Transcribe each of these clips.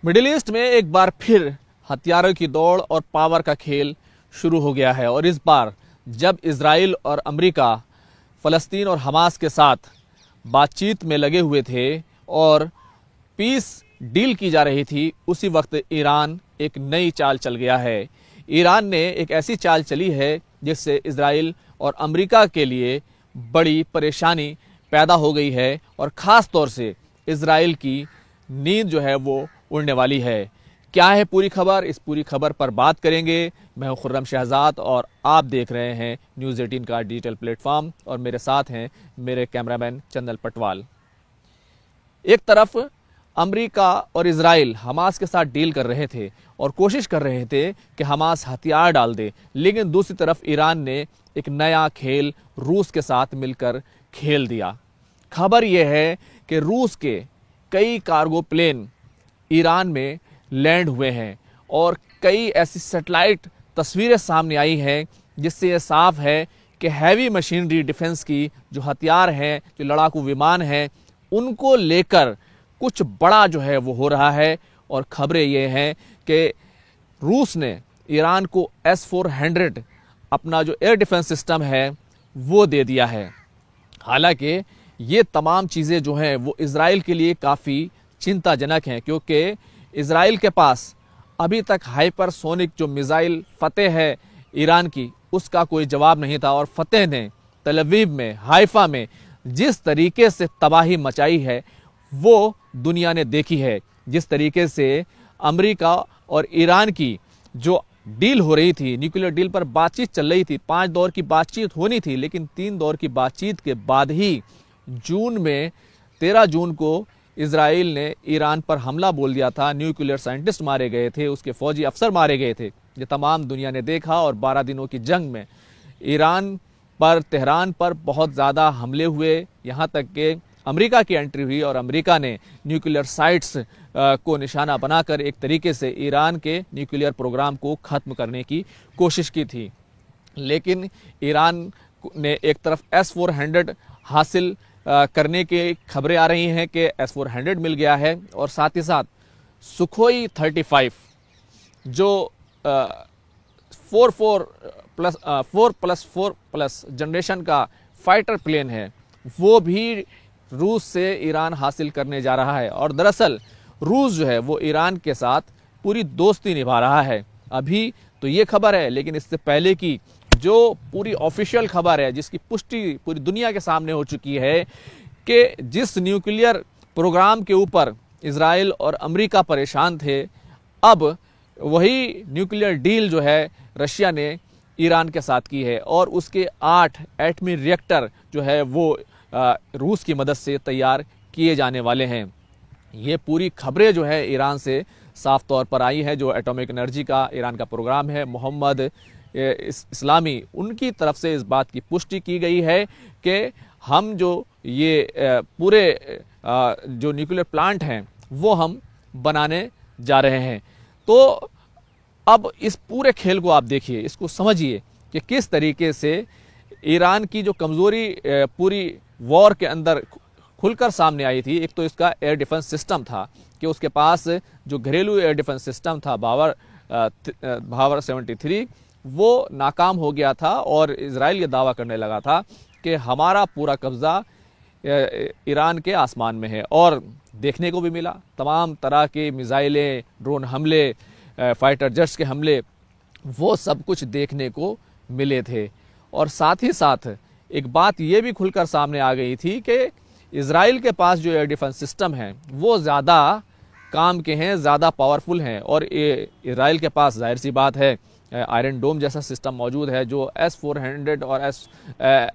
Middle east में एक बार फिर हथियारों की दौड़ और पावर का खेल शुरू हो गया है और इस बार जब इजराइल और अमेरिका फ़लस्तीन और हमास के साथ बातचीत में लगे हुए थे और पीस डील की जा रही थी, उसी वक्त ईरान एक नई चाल चल गया है। ईरान ने एक ऐसी चाल चली है जिससे इजराइल और अमेरिका के लिए बड़ी परेशानी पैदा हो गई है और ख़ास तौर से इजराइल की नींद जो है वो उड़ने वाली है। क्या है पूरी खबर, इस पूरी खबर पर बात करेंगे। मैं हूं खुर्रम शहजाद और आप देख रहे हैं न्यूज़ 18 का डिजिटल प्लेटफॉर्म और मेरे साथ हैं मेरे कैमरामैन चंदन पटवाल। एक तरफ अमेरिका और इजराइल हमास के साथ डील कर रहे थे और कोशिश कर रहे थे कि हमास हथियार डाल दे, लेकिन दूसरी तरफ ईरान ने एक नया खेल रूस के साथ मिलकर खेल दिया। खबर यह है कि रूस के कई कार्गो प्लेन ईरान में लैंड हुए हैं और कई ऐसी सैटेलाइट तस्वीरें सामने आई हैं जिससे यह साफ है कि हैवी मशीनरी डिफेंस की जो हथियार हैं, जो लड़ाकू विमान हैं, उनको लेकर कुछ बड़ा जो है वो हो रहा है। और खबरें ये हैं कि रूस ने ईरान को S-400 अपना जो एयर डिफेंस सिस्टम है वो दे दिया है। हालांकि ये तमाम चीज़ें जो हैं वो इजराइल के लिए काफ़ी चिंताजनक हैं, क्योंकि इजराइल के पास अभी तक हाइपरसोनिक जो मिसाइल फतेह है ईरान की, उसका कोई जवाब नहीं था। और फतेह ने तल अवीव में, हाइफा में जिस तरीके से तबाही मचाई है वो दुनिया ने देखी है। जिस तरीके से अमेरिका और ईरान की जो डील हो रही थी, न्यूक्लियर डील पर बातचीत चल रही थी, 5 दौर की बातचीत होनी थी, लेकिन 3 दौर की बातचीत के बाद ही जून में 13 जून को इजराइल ने ईरान पर हमला बोल दिया था। न्यूक्लियर साइंटिस्ट मारे गए थे, उसके फौजी अफसर मारे गए थे। ये तमाम दुनिया ने देखा और 12 दिनों की जंग में ईरान पर, तेहरान पर बहुत ज़्यादा हमले हुए, यहाँ तक कि अमेरिका की एंट्री हुई और अमेरिका ने न्यूक्लियर साइट्स को निशाना बनाकर एक तरीके से ईरान के न्यूक्लियर प्रोग्राम को ख़त्म करने की कोशिश की थी। लेकिन ईरान ने एक तरफ S-400 हासिल करने की खबरें आ रही हैं कि S-400 मिल गया है और साथ ही साथ सुखोई 35 जो 4+4+ जनरेशन का फाइटर प्लेन है वो भी रूस से ईरान हासिल करने जा रहा है। और दरअसल रूस जो है वो ईरान के साथ पूरी दोस्ती निभा रहा है। अभी तो ये खबर है, लेकिन इससे पहले की जो पूरी ऑफिशियल खबर है, जिसकी पुष्टि पूरी दुनिया के सामने हो चुकी है कि जिस न्यूक्लियर प्रोग्राम के ऊपर इजराइल और अमेरिका परेशान थे, अब वही न्यूक्लियर डील जो है रशिया ने ईरान के साथ की है और उसके 8 एटमी रिएक्टर जो है वो रूस की मदद से तैयार किए जाने वाले हैं। ये पूरी खबरें जो है ईरान से साफ तौर पर आई है। जो एटॉमिक एनर्जी का ईरान का प्रोग्राम है, मोहम्मद इस्लामी, उनकी तरफ से इस बात की पुष्टि की गई है कि हम जो ये पूरे जो न्यूक्लियर प्लांट हैं वो हम बनाने जा रहे हैं। तो अब इस पूरे खेल को आप देखिए, इसको समझिए कि किस तरीके से ईरान की जो कमज़ोरी पूरी वॉर के अंदर खुलकर सामने आई थी। एक तो इसका एयर डिफेंस सिस्टम था कि उसके पास जो घरेलू एयर डिफेंस सिस्टम था भावर 73, वो नाकाम हो गया था और इजराइल ये दावा करने लगा था कि हमारा पूरा कब्जा ईरान के आसमान में है। और देखने को भी मिला तमाम तरह के मिसाइलें, ड्रोन हमले, फाइटर जेट्स के हमले, वो सब कुछ देखने को मिले थे। और साथ ही साथ एक बात ये भी खुलकर सामने आ गई थी कि इजराइल के पास जो एयर डिफेंस सिस्टम है वो ज़्यादा काम के हैं, ज़्यादा पावरफुल हैं। और इजराइल के पास जाहिर सी बात है आयरन डोम जैसा सिस्टम मौजूद है जो S-400 और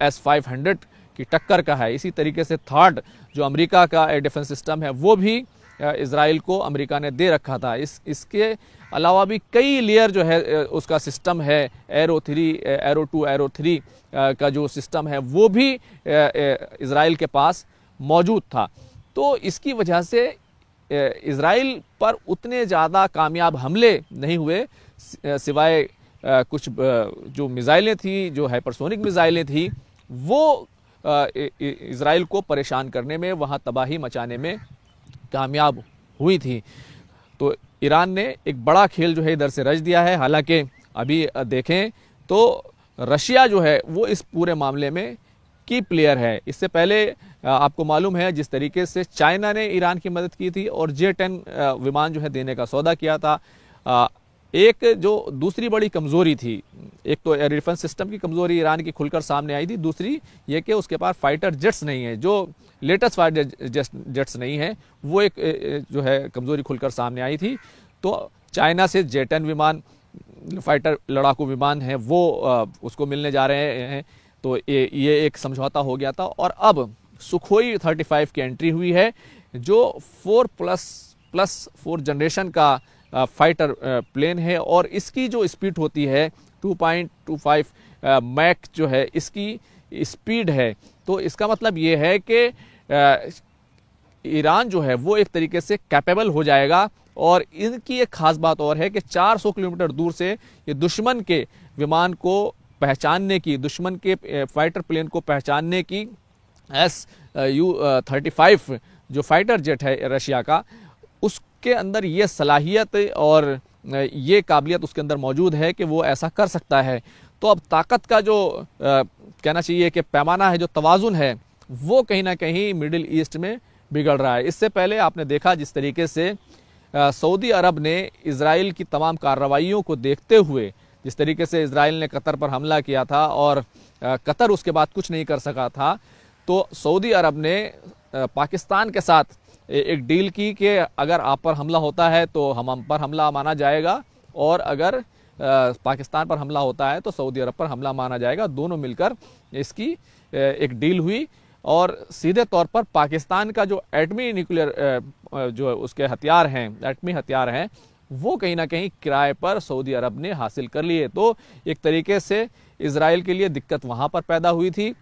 S-500 की टक्कर का है। इसी तरीके से थर्ड जो अमेरिका का एयर डिफेंस सिस्टम है वो भी इजराइल को अमेरिका ने दे रखा था। इसके अलावा भी कई लेयर जो है उसका सिस्टम है, एरो 3, एरो 2, एरो 3 का जो सिस्टम है वो भी इजराइल के पास मौजूद था। तो इसकी वजह से इजराइल पर उतने ज़्यादा कामयाब हमले नहीं हुए, सिवाय कुछ जो मिसाइलें थी, जो हाइपरसोनिक मिसाइलें थी, वो इजराइल को परेशान करने में, वहाँ तबाही मचाने में कामयाब हुई थी। तो ईरान ने एक बड़ा खेल जो है इधर से रच दिया है। हालांकि अभी देखें तो रशिया जो है वो इस पूरे मामले में की प्लेयर है। इससे पहले आपको मालूम है जिस तरीके से चाइना ने ईरान की मदद की थी और J-10 विमान जो है देने का सौदा किया था। एक जो दूसरी बड़ी कमजोरी थी, एक तो एयर डिफेंस सिस्टम की कमजोरी ईरान की खुलकर सामने आई थी, दूसरी ये कि उसके पास फाइटर जेट्स नहीं है, जो लेटेस्ट फाइटर जेट्स नहीं है, वो एक जो है कमजोरी खुलकर सामने आई थी। तो चाइना से J-10 विमान, फाइटर लड़ाकू विमान है, वो उसको मिलने जा रहे हैं। तो ये एक समझौता हो गया था और अब सुखोई 35 की एंट्री हुई है, जो 4+4 जनरेशन का फाइटर प्लेन है और इसकी जो स्पीड होती है 2.25 मैक जो है इसकी स्पीड है। तो इसका मतलब ये है कि ईरान जो है वो एक तरीके से कैपेबल हो जाएगा। और इनकी एक खास बात और है कि 400 किलोमीटर दूर से ये दुश्मन के विमान को पहचानने की, दुश्मन के फाइटर प्लेन को पहचानने की Su-35 जो फाइटर जेट है रशिया का, उसके अंदर ये सलाहियत और ये काबिलियत उसके अंदर मौजूद है कि वो ऐसा कर सकता है। तो अब ताकत का जो कहना चाहिए कि पैमाना है, जो तवाजुन है, वो कहीं ना कहीं मिडिल ईस्ट में बिगड़ रहा है। इससे पहले आपने देखा जिस तरीके से सऊदी अरब ने इजराइल की तमाम कार्रवाइयों को देखते हुए, जिस तरीके से इजराइल ने कतर पर हमला किया था और कतर उसके बाद कुछ नहीं कर सका था, तो सऊदी अरब ने पाकिस्तान के साथ एक डील की कि अगर आप पर हमला होता है तो हम पर हमला माना जाएगा, और अगर पाकिस्तान पर हमला होता है तो सऊदी अरब पर हमला माना जाएगा। दोनों मिलकर इसकी एक डील हुई और सीधे तौर पर पाकिस्तान का जो एटमी न्यूक्लियर जो उसके हथियार हैं, एटमी हथियार हैं, वो कहीं ना कहीं किराए पर सऊदी अरब ने हासिल कर लिए। तो एक तरीके से इजराइल के लिए दिक्कत वहाँ पर पैदा हुई थी।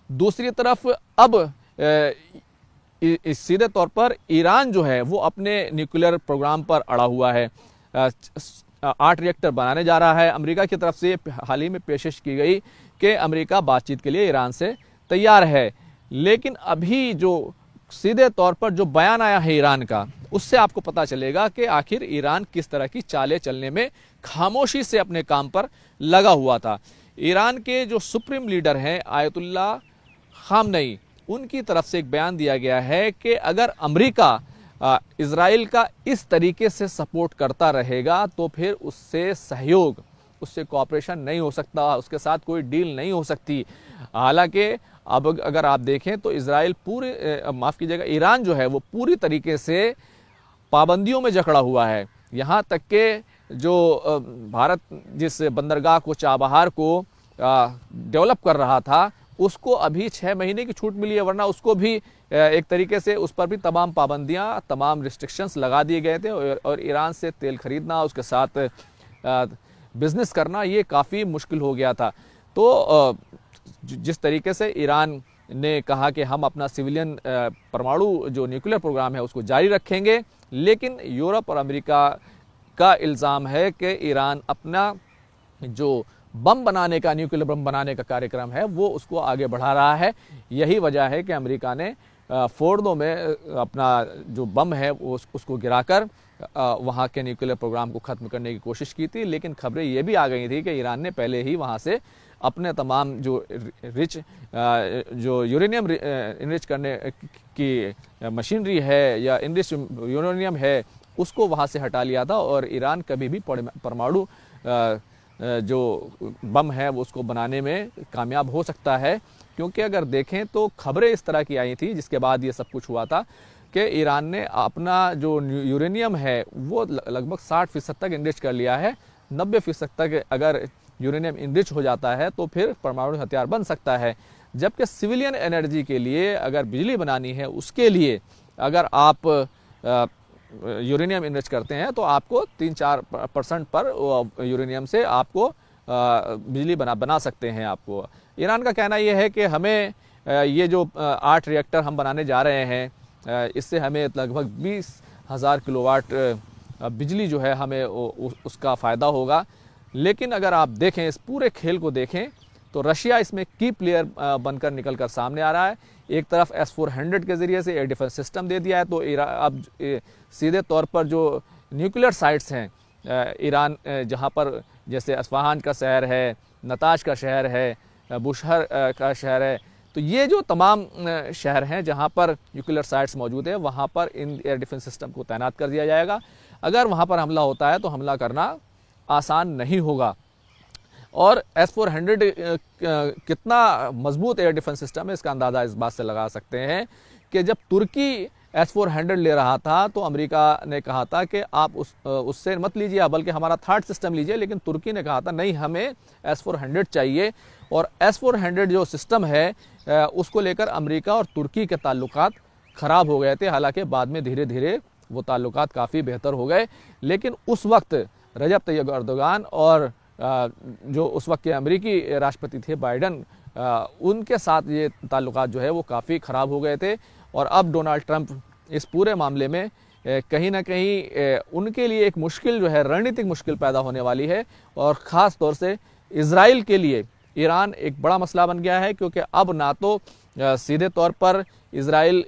दूसरी तरफ अब इस सीधे तौर पर ईरान जो है वो अपने न्यूक्लियर प्रोग्राम पर अड़ा हुआ है। 8 रिएक्टर बनाने जा रहा है। अमेरिका की तरफ से हाल ही में पेशकश की गई कि अमेरिका बातचीत के लिए ईरान से तैयार है, लेकिन अभी जो सीधे तौर पर जो बयान आया है ईरान का, उससे आपको पता चलेगा कि आखिर ईरान किस तरह की चालें चलने में खामोशी से अपने काम पर लगा हुआ था। ईरान के जो सुप्रीम लीडर हैं आयतुल्ला खामनेई, उनकी तरफ से एक बयान दिया गया है कि अगर अमेरिका इजराइल का इस तरीके से सपोर्ट करता रहेगा तो फिर उससे सहयोग, उससे कोऑपरेशन नहीं हो सकता, उसके साथ कोई डील नहीं हो सकती। हालांकि अब अगर आप देखें तो इजराइल माफ़ कीजिएगा, ईरान जो है वो पूरी तरीके से पाबंदियों में जकड़ा हुआ है। यहाँ तक कि जो भारत जिस बंदरगाह को, चाबहार को डेवलप कर रहा था, उसको अभी 6 महीने की छूट मिली है, वरना उसको भी एक तरीके से उस पर भी तमाम पाबंदियां, तमाम रिस्ट्रिक्शंस लगा दिए गए थे और ईरान से तेल खरीदना, उसके साथ बिजनेस करना, ये काफ़ी मुश्किल हो गया था। तो जिस तरीके से ईरान ने कहा कि हम अपना सिविलियन परमाणु जो न्यूक्लियर प्रोग्राम है उसको जारी रखेंगे, लेकिन यूरोप और अमेरिका का इल्ज़ाम है कि ईरान अपना जो बम बनाने का, न्यूक्लियर बम बनाने का कार्यक्रम है वो उसको आगे बढ़ा रहा है। यही वजह है कि अमेरिका ने फोर्डो में अपना जो बम है उसको गिराकर वहाँ के न्यूक्लियर प्रोग्राम को ख़त्म करने की कोशिश की थी। लेकिन खबरें ये भी आ गई थी कि ईरान ने पहले ही वहाँ से अपने तमाम जो यूरेनियम इनरिच करने की मशीनरी है या इनरिच यूरेनियम है, उसको वहाँ से हटा लिया था और ईरान कभी भी परमाणु जो बम है वो उसको बनाने में कामयाब हो सकता है। क्योंकि अगर देखें तो खबरें इस तरह की आई थी जिसके बाद ये सब कुछ हुआ था कि ईरान ने अपना जो यूरेनियम है वो लगभग 60% तक इनरिच कर लिया है। 90% तक अगर यूरेनियम इनरिच हो जाता है तो फिर परमाणु हथियार बन सकता है। जबकि सिविलियन एनर्जी के लिए, अगर बिजली बनानी है उसके लिए, अगर आप यूरेनियम इनरिच करते हैं तो आपको 3-4% पर यूरेनियम से आपको बिजली बना सकते हैं आपको। ईरान का कहना यह है कि हमें ये जो 8 रिएक्टर हम बनाने जा रहे हैं, इससे हमें लगभग 20,000 किलोवाट बिजली जो है हमें उसका फ़ायदा होगा। लेकिन अगर आप देखें, इस पूरे खेल को देखें तो रशिया इसमें की प्लेयर बनकर निकलकर सामने आ रहा है। एक तरफ S-400 के जरिए से एयर डिफेंस सिस्टम दे दिया है, तो अब सीधे तौर पर जो न्यूक्लियर साइट्स हैं ईरान, जहां पर जैसे अस्फहान का शहर है, नताज का शहर है, बुशहर का शहर है, तो ये जो तमाम शहर हैं जहां पर न्यूक्लियर साइट्स मौजूद है, वहां पर इन एयर डिफेंस सिस्टम को तैनात कर दिया जाएगा। अगर वहां पर हमला होता है तो हमला करना आसान नहीं होगा। और S-400 कितना मजबूत एयर डिफेंस सिस्टम है, इसका अंदाज़ा इस बात से लगा सकते हैं कि जब तुर्की S-400 ले रहा था तो अमेरिका ने कहा था कि आप उससे मत लीजिए, बल्कि हमारा थर्ड सिस्टम लीजिए, लेकिन तुर्की ने कहा था नहीं, हमें S-400 चाहिए। और S-400 जो सिस्टम है उसको लेकर अमेरिका और तुर्की के ताल्लुकात ख़राब हो गए थे। हालांकि बाद में धीरे धीरे वो ताल्लुकात काफ़ी बेहतर हो गए, लेकिन उस वक्त रजब तैयब एर्दोगान और जो उस वक्त के अमेरिकी राष्ट्रपति थे बाइडन, उनके साथ ये ताल्लुकात जो है वो काफ़ी ख़राब हो गए थे। और अब डोनाल्ड ट्रंप इस पूरे मामले में कहीं ना कहीं उनके लिए एक मुश्किल जो है, रणनीतिक मुश्किल पैदा होने वाली है। और ख़ास तौर से इजराइल के लिए ईरान एक बड़ा मसला बन गया है, क्योंकि अब ना तो सीधे तौर पर इजराइल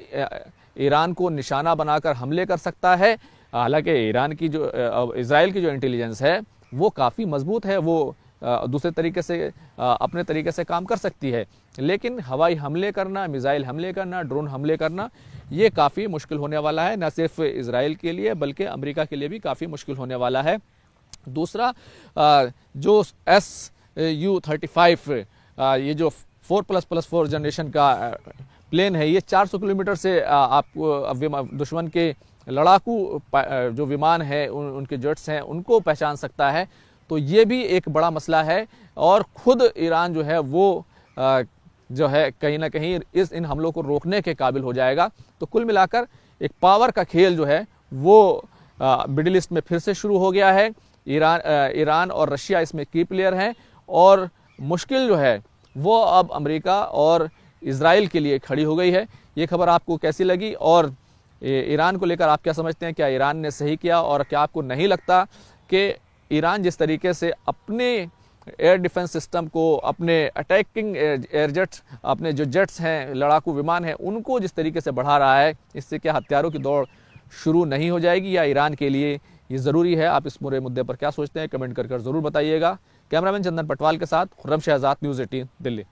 ईरान को निशाना बनाकर हमले कर सकता है, हालांकि इजराइल की जो इंटेलिजेंस है वो काफ़ी मजबूत है, वो दूसरे तरीके से अपने तरीके से काम कर सकती है, लेकिन हवाई हमले करना, मिसाइल हमले करना, ड्रोन हमले करना, ये काफ़ी मुश्किल होने वाला है, न सिर्फ इजराइल के लिए बल्कि अमेरिका के लिए भी काफ़ी मुश्किल होने वाला है। दूसरा, जो Su-35 ये जो 4++4 जनरेशन का प्लेन है, ये 400 किलोमीटर से आपको दुश्मन के लड़ाकू जो विमान है, उनके जेट्स हैं, उनको पहचान सकता है। तो ये भी एक बड़ा मसला है। और ख़ुद ईरान जो है वो जो है कहीं ना कहीं इन हमलों को रोकने के काबिल हो जाएगा। तो कुल मिलाकर एक पावर का खेल जो है वो मिडिल ईस्ट में फिर से शुरू हो गया है। ईरान और रशिया इसमें की प्लेयर हैं, और मुश्किल जो है वो अब अमेरिका और इजराइल के लिए खड़ी हो गई है। ये खबर आपको कैसी लगी, और ईरान को लेकर आप क्या समझते हैं? क्या ईरान ने सही किया, और क्या आपको नहीं लगता कि ईरान जिस तरीके से अपने एयर डिफेंस सिस्टम को, अपने अटैकिंग एयर जेट्स, अपने जो जेट्स हैं, लड़ाकू विमान हैं, उनको जिस तरीके से बढ़ा रहा है, इससे क्या हथियारों की दौड़ शुरू नहीं हो जाएगी, या ईरान के लिए ये ज़रूरी है? आप इस पूरे मुद्दे पर क्या सोचते हैं? कमेंट कर ज़रूर बताइएगा। कैमरामैन चंदन पटवाल के साथ खुर्रम शहजाद, न्यूज़ 18 दिल्ली।